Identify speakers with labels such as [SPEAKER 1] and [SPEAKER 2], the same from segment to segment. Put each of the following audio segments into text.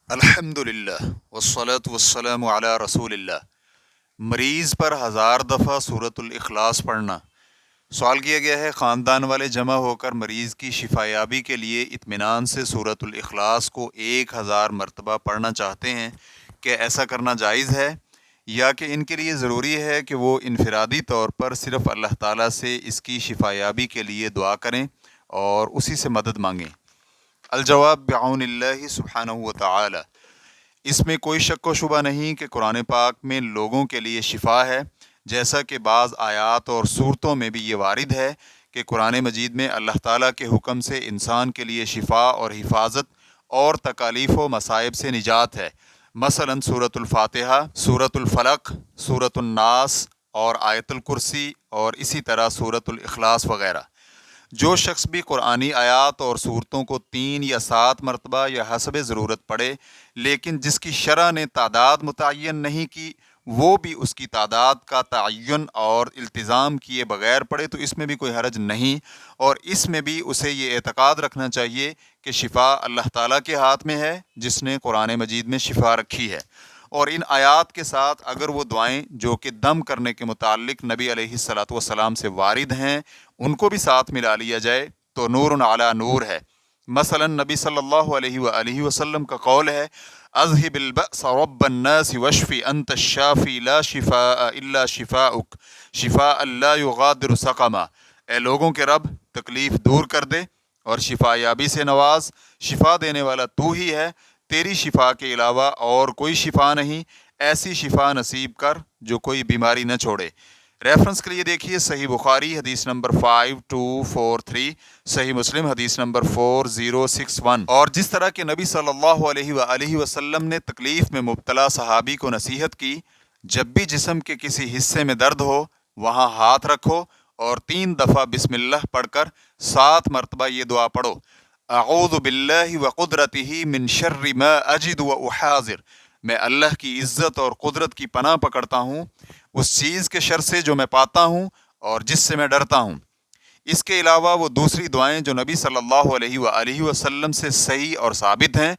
[SPEAKER 1] الحمدللہ والصلاة والسلام علی رسول اللہ۔ مریض پر 1000 دفعہ سورۃ الاخلاص پڑھنا۔ سوال کیا گیا ہے، خاندان والے جمع ہو کر مریض کی شفایابی کے لیے اطمینان سے سورۃ الاخلاص کو 1000 مرتبہ پڑھنا چاہتے ہیں کہ ایسا کرنا جائز ہے یا کہ ان کے لیے ضروری ہے کہ وہ انفرادی طور پر صرف اللہ تعالیٰ سے اس کی شفایابی کے لیے دعا کریں اور اسی سے مدد مانگیں؟ الجواب بعون اللہ سبحانہ و تعالی۔ اس میں کوئی شک و شبہ نہیں کہ قرآن پاک میں لوگوں کے لیے شفا ہے، جیسا کہ بعض آیات اور صورتوں میں بھی یہ وارد ہے کہ قرآن مجید میں اللہ تعالیٰ کے حکم سے انسان کے لیے شفا اور حفاظت اور تکالیف و مصائب سے نجات ہے، مثلا سورۃ الفاتحہ، سورۃ الفلق، سورۃ الناس اور آیت الکرسی، اور اسی طرح سورۃ الاخلاص وغیرہ۔ جو شخص بھی قرآنی آیات اور صورتوں کو 3 یا 7 مرتبہ یا حسب ضرورت پڑھے، لیکن جس کی شرع نے تعداد متعین نہیں کی، وہ بھی اس کی تعداد کا تعین اور التزام کیے بغیر پڑھے تو اس میں بھی کوئی حرج نہیں، اور اس میں بھی اسے یہ اعتقاد رکھنا چاہیے کہ شفا اللہ تعالیٰ کے ہاتھ میں ہے جس نے قرآن مجید میں شفا رکھی ہے۔ اور ان آیات کے ساتھ اگر وہ دعائیں جو کہ دم کرنے کے متعلق نبی علیہ الصلاۃ والسلام سے وارد ہیں ان کو بھی ساتھ ملا لیا جائے تو نور علی نور ہے۔ مثلا نبی صلی اللہ علیہ وآلہ وسلم کا قول ہے، اذهب البأس رب الناس واشفی انت الشافی لا شفاء الا شفاؤک شفاء لا یغادر سقما۔ اے لوگوں کے رب، تکلیف دور کر دے اور شفا یابی سے نواز، شفا دینے والا تو ہی ہے، تیری شفا کے علاوہ اور کوئی شفا نہیں، ایسی شفا نصیب کر جو کوئی بیماری نہ چھوڑے۔ ریفرنس کے لیے دیکھیے صحیح بخاری حدیث نمبر 5243، صحیح مسلم حدیث نمبر 4061۔ اور جس طرح کہ نبی صلی اللہ علیہ وآلہ وسلم نے تکلیف میں مبتلا صحابی کو نصیحت کی، جب بھی جسم کے کسی حصے میں درد ہو وہاں ہاتھ رکھو اور 3 دفعہ بسم اللہ پڑھ کر 7 مرتبہ یہ دعا پڑھو، اعوذ باللہ وقدرتہ من شر ما اجد واحاذر۔ میں اللہ کی عزت اور قدرت کی پناہ پکڑتا ہوں اس چیز کے شر سے جو میں پاتا ہوں اور جس سے میں ڈرتا ہوں۔ اس کے علاوہ وہ دوسری دعائیں جو نبی صلی اللہ علیہ وآلہ وسلم سے صحیح اور ثابت ہیں،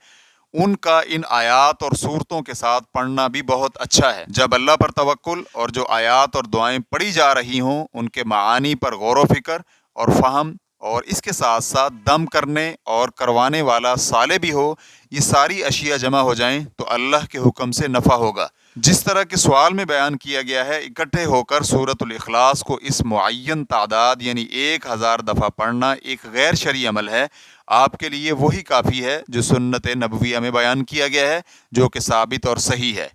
[SPEAKER 1] ان کا ان آیات اور صورتوں کے ساتھ پڑھنا بھی بہت اچھا ہے۔ جب اللہ پر توکل اور جو آیات اور دعائیں پڑھی جا رہی ہوں ان کے معانی پر غور و فکر اور فہم، اور اس کے ساتھ ساتھ دم کرنے اور کروانے والا صالح بھی ہو، یہ ساری اشیاء جمع ہو جائیں تو اللہ کے حکم سے نفع ہوگا۔ جس طرح کہ سوال میں بیان کیا گیا ہے، اکٹھے ہو کر سورۃ الاخلاص کو اس معین تعداد یعنی 1000 دفعہ پڑھنا ایک غیر شرعی عمل ہے۔ آپ کے لیے وہی کافی ہے جو سنت نبویہ میں بیان کیا گیا ہے، جو کہ ثابت اور صحیح ہے۔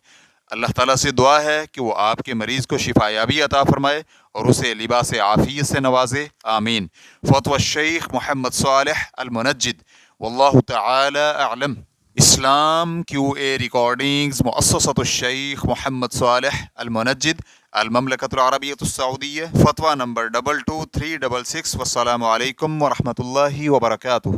[SPEAKER 1] اللہ تعالیٰ سے دعا ہے کہ وہ آپ کے مریض کو شفایابی عطا فرمائے اور اسے لباس عافیت سے نوازے، آمین۔ فتوی الشیخ محمد صالح المنجد، واللہ تعالی اعلم۔ اسلام کیو اے ریکارڈنگز، مؤسسۃ الشیخ محمد صالح المنجد، المملکۃ العربیۃ السعودیہ، فتویٰ نمبر 22366۔ والسلام علیکم ورحمۃ اللہ وبرکاتہ۔